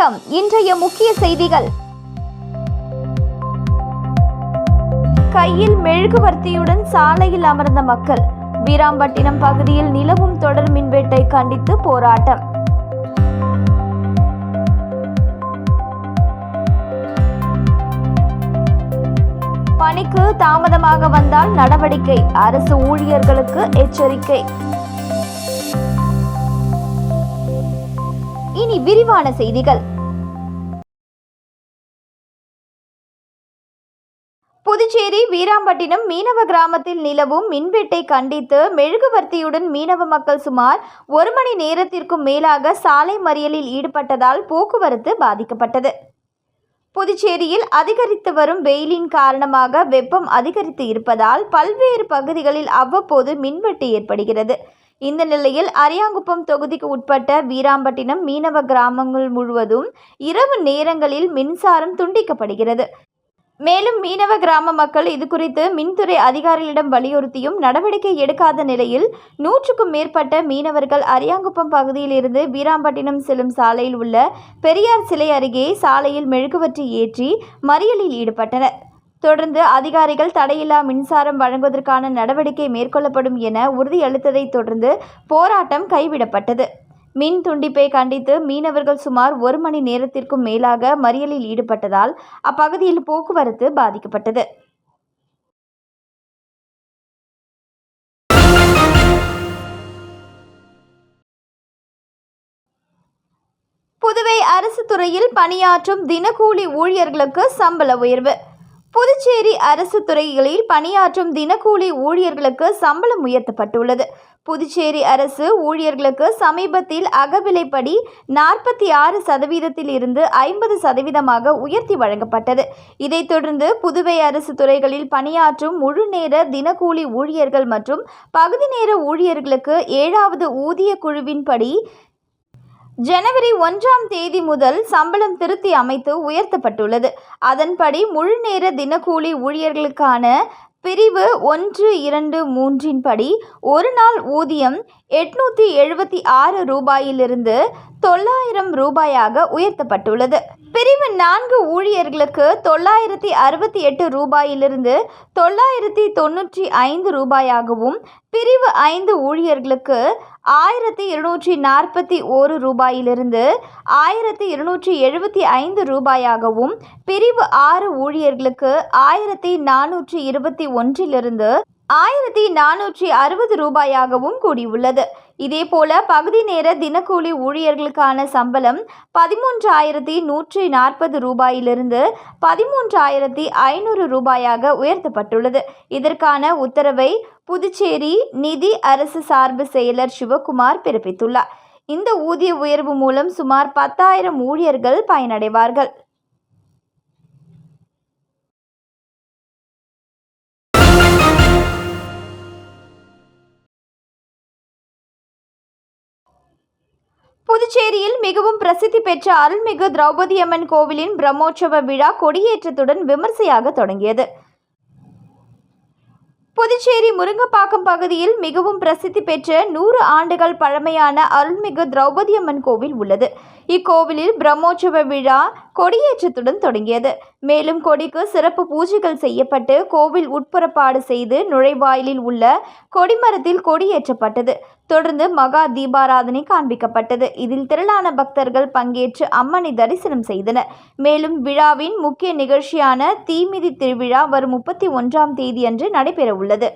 வணக்கம். இன்றைய முக்கிய செய்திகள். கையில் மெழுகுவர்த்தியுடன் சாலையில் அமர்ந்த மக்கள். வீராம்பட்டினம் பகுதியில் நிலவும் தொடர் மின்வெட்டை கண்டித்து போராட்டம். பணிக்கு தாமதமாக வந்தால் நடவடிக்கை. அரசு ஊழியர்களுக்கு எச்சரிக்கை. இனி விரிவான செய்திகள். புதுச்சேரி வீராம்பட்டினம் மீனவ கிராமத்தில் நிலவும் மின்வெட்டை கண்டித்து மெழுகுவர்த்தியுடன் மீனவ மக்கள் சுமார் 1 மணி நேரத்திற்கும் மேலாக சாலை மறியலில் ஈடுபட்டதால் போக்குவரத்து பாதிக்கப்பட்டது. புதுச்சேரியில் அதிகரித்து வரும் வெயிலின் காரணமாக வெப்பம் அதிகரித்து இருப்பதால் பல்வேறு பகுதிகளில் அவ்வப்போது மின்வெட்டு ஏற்படுகிறது. இந்த நிலையில் அரியாங்குப்பம் தொகுதிக்கு உட்பட்ட வீராம்பட்டினம் மீனவ கிராமங்கள் முழுவதும் இரவு நேரங்களில் மின்சாரம் துண்டிக்கப்படுகிறது. மேலும் மீனவ கிராம மக்கள் இதுகுறித்து மின்துறை அதிகாரிகளிடம் வலியுறுத்தியும் நடவடிக்கை எடுக்காத நிலையில் 100க்கும் மேற்பட்ட மீனவர்கள் அரியாங்குப்பம் பகுதியில் இருந்து வீராம்பட்டினம் செல்லும் சாலையில் உள்ள பெரியார் சிலை அருகே சாலையில் மெழுகுவர்த்தி ஏற்றி மறியலில் ஈடுபட்டனர். தொடர்ந்து அதிகாரிகள் தடையில்லா மின்சாரம் வழங்குவதற்கான நடவடிக்கை மேற்கொள்ளப்படும் என உறுதியளித்ததை தொடர்ந்து போராட்டம் கைவிடப்பட்டது. மின் துண்டிப்பை கண்டித்து மீனவர்கள் சுமார் 1 மணி நேரத்திற்கும் மேலாக மறியலில் ஈடுபட்டதால் அப்பகுதியில் போக்குவரத்து பாதிக்கப்பட்டது. புதுவை அரசு துறையில் பணியாற்றும் தினக்கூலி ஊழியர்களுக்கு சம்பள உயர்வு. புதுச்சேரி அரசு துறைகளில் பணியாற்றும் தினக்கூலி ஊழியர்களுக்கு சம்பளம் உயர்த்தப்பட்டுள்ளது. புதுச்சேரி அரசு ஊழியர்களுக்கு சமீபத்தில் அகவிலைப்படி 46% இருந்து 50% உயர்த்தி வழங்கப்பட்டது. இதைத் தொடர்ந்து புதுவை அரசு துறைகளில் பணியாற்றும் முழுநேர தினக்கூலி ஊழியர்கள் மற்றும் பகுதி நேர ஊழியர்களுக்கு 7வது ஊதிய குழுவின்படி ஜனவரி 1ஆம் தேதி முதல் சம்பளம் திருத்தி அமைத்து உயர்த்தப்பட்டுள்ளது. அதன்படி முழுநேர தினக்கூலி ஊழியர்களுக்கான பிரிவு 1, 2, 3 படி ஒரு நாள் ஊதியம் 876 ரூபாயிலிருந்து 900 ரூபாயாக உயர்த்தப்பட்டுள்ளது. பிரிவு 4 ஊழியர்களுக்கு 968 ரூபாயிலிருந்து 995 ரூபாயாகவும், பிரிவு 5 ஊழியர்களுக்கு 1241 ரூபாயிலிருந்து 1275 ரூபாயாகவும், பிரிவு 6 ஊழியர்களுக்கு 1421 1460 ரூபாயாகவும் கூடியுள்ளது. இதேபோல பகுதி நேர தினக்கூலி ஊழியர்களுக்கான சம்பளம் 13,140 ரூபாயிலிருந்து 13,500 ரூபாயாக உயர்த்தப்பட்டுள்ளது. இதற்கான உத்தரவை புதுச்சேரி நிதி அரசு சார்பு செயலர் சிவகுமார் பிறப்பித்துள்ளார். இந்த ஊதிய உயர்வு மூலம் சுமார் 10,000 ஊழியர்கள் பயனடைவார்கள். புதுச்சேரியில் மிகவும் பிரசித்தி பெற்ற அருள்மிகு திரௌபதியம்மன் கோவிலின் பிரம்மோற்சவ விழா கொடியேற்றத்துடன் விமர்சையாக தொடங்கியது. புதுச்சேரி முருங்கப்பாக்கம் பகுதியில் மிகவும் பிரசித்தி பெற்ற 100 ஆண்டுகள் பழமையான அருள்மிகு திரௌபதியம்மன் கோவில் உள்ளது. இக்கோவிலில் பிரம்மோற்சவ விழா கொடியேற்றத்துடன் தொடங்கியது. மேலும் கொடிக்கு சிறப்பு பூஜைகள் செய்யப்பட்டு கோவில் உட்புறப்பாடு செய்து நுழைவாயிலில் உள்ள கொடிமரத்தில் கொடியேற்றப்பட்டது. தொடர்ந்து மகா தீபாராதனை காண்பிக்கப்பட்டது. இதில் திரளான பக்தர்கள் பங்கேற்று அம்மனை தரிசனம் செய்தனர். மேலும் விழாவின் முக்கிய நிகழ்ச்சியான தீமிதி திருவிழா வரும் 31ஆம் தேதி அன்று நடைபெற உள்ளது.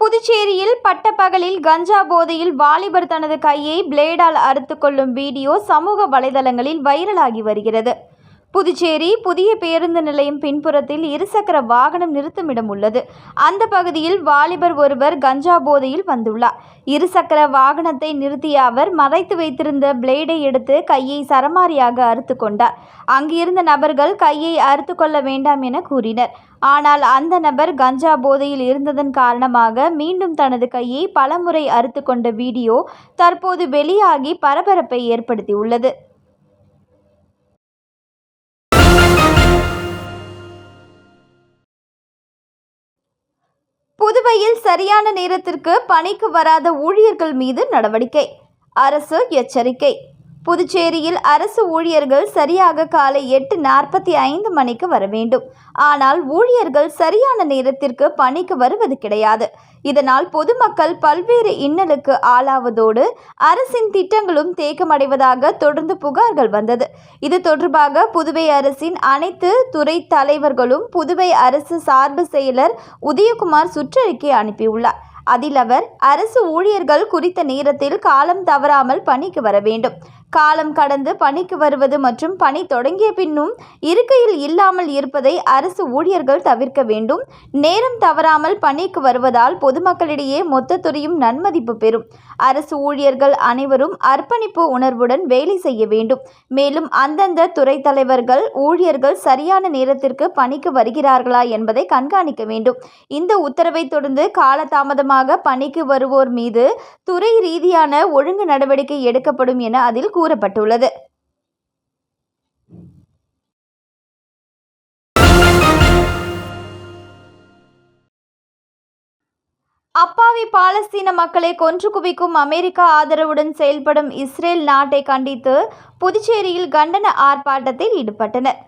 புதுச்சேரியில் பட்டப்பகலில் கஞ்சா போதையில் வாலிபர் தனது கையை பிளேடால் அறுத்து கொள்ளும் வீடியோ சமூக வலைதளங்களில் வைரலாகி வருகிறது. புதுச்சேரி புதிய பேருந்து நிலையம் பின்புறத்தில் இருசக்கர வாகனம் நிறுத்துமிடம் உள்ளது. அந்த பகுதியில் வாலிபர் ஒருவர் கஞ்சா போதையில் வந்துள்ளார். இருசக்கர வாகனத்தை நிறுத்திய அவர் மறைத்து வைத்திருந்த பிளேடை எடுத்து கையை சரமாரியாக அறுத்து கொண்டார். அங்கிருந்த நபர்கள் கையை அறுத்து கொள்ள வேண்டாம் என கூறினர். ஆனால் அந்த நபர் கஞ்சா போதையில் இருந்ததன் காரணமாக மீண்டும் தனது கையை பலமுறை அறுத்து கொண்ட வீடியோ தற்போது வெளியாகி பரபரப்பை ஏற்படுத்தியுள்ளது. புதுவையில் சரியான நேரத்திற்கு பணிக்கு வராத ஊழியர்கள் மீது நடவடிக்கை. அரசு எச்சரிக்கை. புதுச்சேரியில் அரசு ஊழியர்கள் சரியாக காலை 8:45 மணிக்கு வர வேண்டும். ஆனால் ஊழியர்கள் சரியான நேரத்திற்கு பணிக்கு வருவது கிடையாது. இதனால் பொதுமக்கள் பல்வேறு இன்னலுக்கு ஆளாவதோடு அரசின் திட்டங்களும் தேக்கமடைவதாக தொடர்ந்து புகார்கள் வந்தது. இது தொடர்பாக புதுவை அரசின் அனைத்து துறை தலைவர்களும் புதுவை அரசு சார்பு செயலர் உதயகுமார் சுற்றறிக்கை அனுப்பியுள்ளார். அதில் அவர் அரசு ஊழியர்கள் குறித்த நேரத்தில் காலம் தவறாமல் பணிக்கு வர வேண்டும். காலம் கடந்து பணிக்கு வருவது மற்றும் பணி தொடங்கிய பின்னும் இருக்கையில் இல்லாமல் இருப்பதை அரசு ஊழியர்கள் தவிர்க்க வேண்டும். நேரம் தவறாமல் பணிக்கு வருவதால் பொதுமக்களிடையே மொத்தத்துறையும் நன்மதிப்பு பெறும். அரசு ஊழியர்கள் அனைவரும் அர்ப்பணிப்பு உணர்வுடன் வேலை செய்ய வேண்டும். மேலும் அந்தந்த துறை தலைவர்கள் ஊழியர்கள் சரியான நேரத்திற்கு பணிக்கு வருகிறார்களா என்பதை கண்காணிக்க வேண்டும். இந்த உத்தரவை தொடர்ந்து காலதாமதமாக பணிக்கு வருவோர் மீது துறை ரீதியான ஒழுங்கு நடவடிக்கை எடுக்கப்படும் என அதில் கூறப்பட்டுள்ளது. அப்பாவி பாலஸ்தீன மக்களை கொன்று குவிக்கும் அமெரிக்கா ஆதரவுடன் செயல்படும் இஸ்ரேல் நாட்டை கண்டித்து புதுச்சேரியில் கண்டன ஆர்ப்பாட்டத்தில் ஈடுபட்டனர்.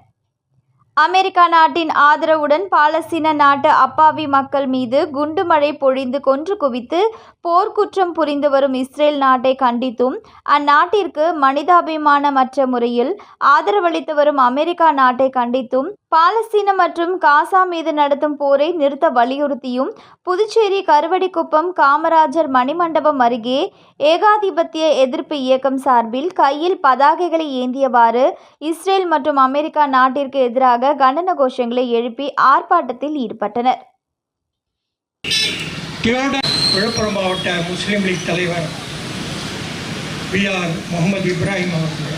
அமெரிக்கா நாட்டின் ஆதரவுடன் பாலஸ்தீன நாட்டு அப்பாவி மக்கள் மீது குண்டுமழை பொழிந்து கொன்று குவித்து போர்க்குற்றம் புரிந்து வரும் இஸ்ரேல் நாட்டை கண்டித்தும் அந்நாட்டிற்கு மனிதாபிமானமற்ற முறையில் ஆதரவளித்து வரும் அமெரிக்கா நாட்டை கண்டித்தும் பாலஸ்தீன மற்றும் காசா மீது நடத்தும் போரை நிறுத்த வலியுறுத்தியும் புதுச்சேரி கருவடிக்குப்பம் காமராஜர் மணிமண்டபம் அருகே ஏகாதிபத்திய எதிர்ப்பு இயக்கம் சார்பில் கையில் பதாகைகளை ஏந்தியவாறு இஸ்ரேல் மற்றும் அமெரிக்கா நாட்டிற்கு எதிராக கண்டன கோஷங்களை எழுப்பி ஆர்ப்பாட்டத்தில் ஈடுபட்டனர். விழுப்புரம் மாவட்ட முஸ்லீம் லீக் தலைவர் முகமது இப்ராஹிம் அவர்கள்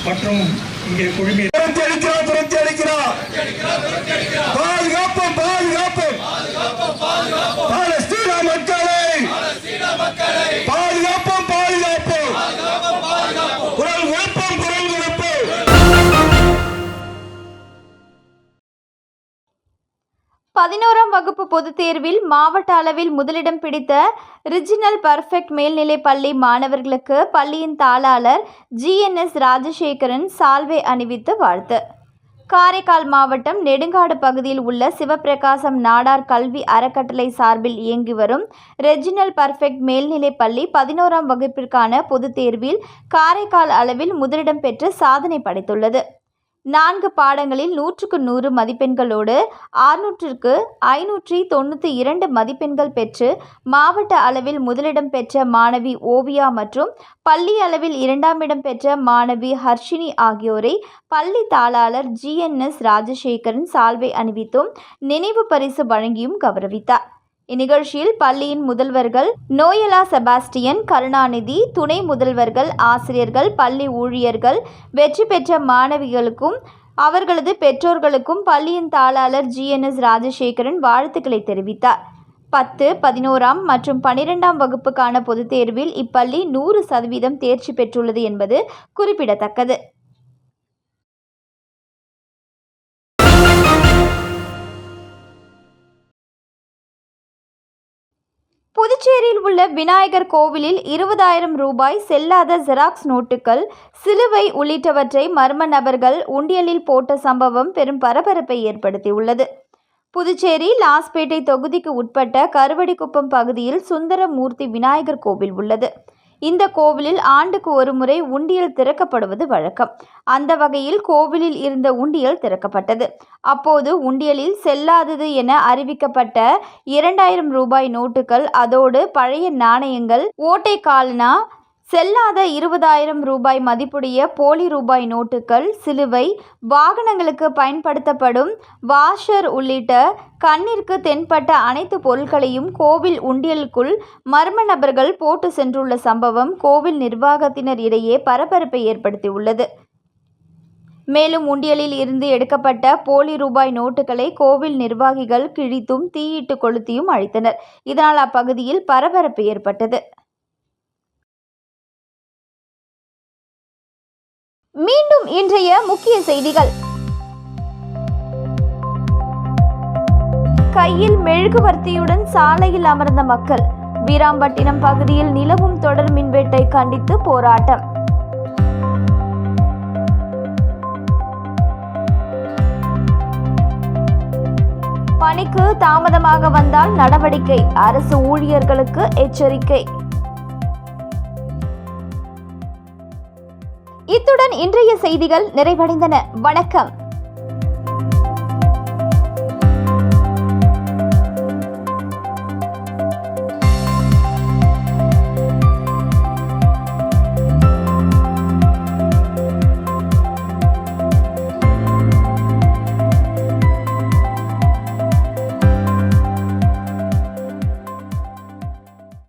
மற்றும் இங்கே குழுமி பாதுகாப்போம் பாதுகாப்போம் பாலஸ்தீன மக்களை பாதுகாப்போம் பாதுகாப்போம் குரல் கொடுப்போம் குரல் கொடுப்போம். 11ஆம் வகுப்பு பொதுத் தேர்வில் மாவட்ட அளவில் முதலிடம் பிடித்த ரிஜினல் பர்ஃபெக்ட் மேல்நிலைப் பள்ளி மாணவர்களுக்கு பள்ளியின் தாளாளர் GNS ராஜசேகரன் சால்வை அணிவித்து வாழ்த்து. காரைக்கால் மாவட்டம் நெடுங்காடு பகுதியில் உள்ள சிவப்பிரகாசம் நாடார் கல்வி அறக்கட்டளை சார்பில் இயங்கி வரும் ரெஜினல் பர்ஃபெக்ட் மேல்நிலைப் பள்ளி 11ஆம் வகுப்பிற்கான பொதுத் தேர்வில் காரைக்கால் அளவில் முதலிடம் பெற்று சாதனை படைத்துள்ளது. 4 பாடங்களில் 100க்கு 100 மதிப்பெண்களோடு 600க்கு 592 மதிப்பெண்கள் பெற்று மாவட்ட அளவில் முதலிடம் பெற்ற மாணவி ஓவியா மற்றும் பள்ளி அளவில் 2ஆம் இடம் பெற்ற மாணவி ஹர்ஷினி ஆகியோரை பள்ளி தாளாளர் GNS ராஜசேகரன் சால்வை அணிவித்தும் நினைவு பரிசு வழங்கியும் கௌரவித்தார். இந்நிகழ்ச்சியில் பள்ளியின் முதல்வர்கள் நோயலா செபாஸ்டியன், கருணாநிதி, துணை முதல்வர்கள், ஆசிரியர்கள், பள்ளி ஊழியர்கள், வெற்றி பெற்ற மாணவிகளுக்கும் அவர்களது பெற்றோர்களுக்கும் பள்ளியின் தாளாளர் GNS ராஜசேகரன் வாழ்த்துக்களை தெரிவித்தார். 10, 11ஆம் மற்றும் 12ஆம் வகுப்புக்கான பொதுத் தேர்வில் இப்பள்ளி 100% தேர்ச்சி பெற்றுள்ளது என்பது குறிப்பிடத்தக்கது. புதுச்சேரியில் உள்ள விநாயகர் கோவிலில் 20,000 ரூபாய் செல்லாத ஜெராக்ஸ் நோட்டுகள், சிலுவை உள்ளிட்டவற்றை மர்ம நபர்கள் உண்டியலில் போட்ட சம்பவம் பெரும் பரபரப்பை ஏற்படுத்தியுள்ளது. புதுச்சேரி லாஸ்பேட்டை தொகுதிக்கு உட்பட்ட கருவடிக்குப்பம் பகுதியில் சுந்தரமூர்த்தி விநாயகர் கோவில் உள்ளது. இந்த கோவிலில் ஆண்டுக்கு ஒரு முறை உண்டியல் திறக்கப்படுவது வழக்கம். அந்த வகையில் கோவிலில் இருந்த உண்டியல் திறக்கப்பட்டது. அப்போது உண்டியலில் செல்லாதது என அறிவிக்கப்பட்ட 2000 ரூபாய் நோட்டுகள், அதோடு பழைய நாணயங்கள், ஓட்டை காலனா, செல்லாத 20,000 ரூபாய் மதிப்புடைய போலி ரூபாய் நோட்டுகள், சிலுவை, வாகனங்களுக்கு பயன்படுத்தப்படும் வாஷர் உள்ளிட்ட கண்ணிற்கு தென்பட்ட அனைத்து பொருட்களையும் கோவில் உண்டியலுக்குள் மர்ம நபர்கள் போட்டு சென்றுள்ள சம்பவம் கோவில் நிர்வாகத்தினர் இடையே பரபரப்பை ஏற்படுத்தியுள்ளது. மேலும் உண்டியலில் இருந்து எடுக்கப்பட்ட போலி ரூபாய் நோட்டுகளை கோவில் நிர்வாகிகள் கிழித்தும் தீயிட்டு கொளுத்தியும் அழித்தனர். இதனால் அப்பகுதியில் பரபரப்பு ஏற்பட்டது. மீண்டும் இன்றைய முக்கிய செய்திகள். கையில் மெழுகுவர்த்தியுடன் சாலையில் அமர்ந்த மக்கள். வீராம்பட்டினம் பகுதியில் நிலவும் தொடர் மின்வெட்டை கண்டித்து போராட்டம். பணிக்கு தாமதமாக வந்தால் நடவடிக்கை, அரசு ஊழியர்களுக்கு எச்சரிக்கை. இத்துடன் இன்றைய செய்திகள் நிறைவடைந்தன. வணக்கம்.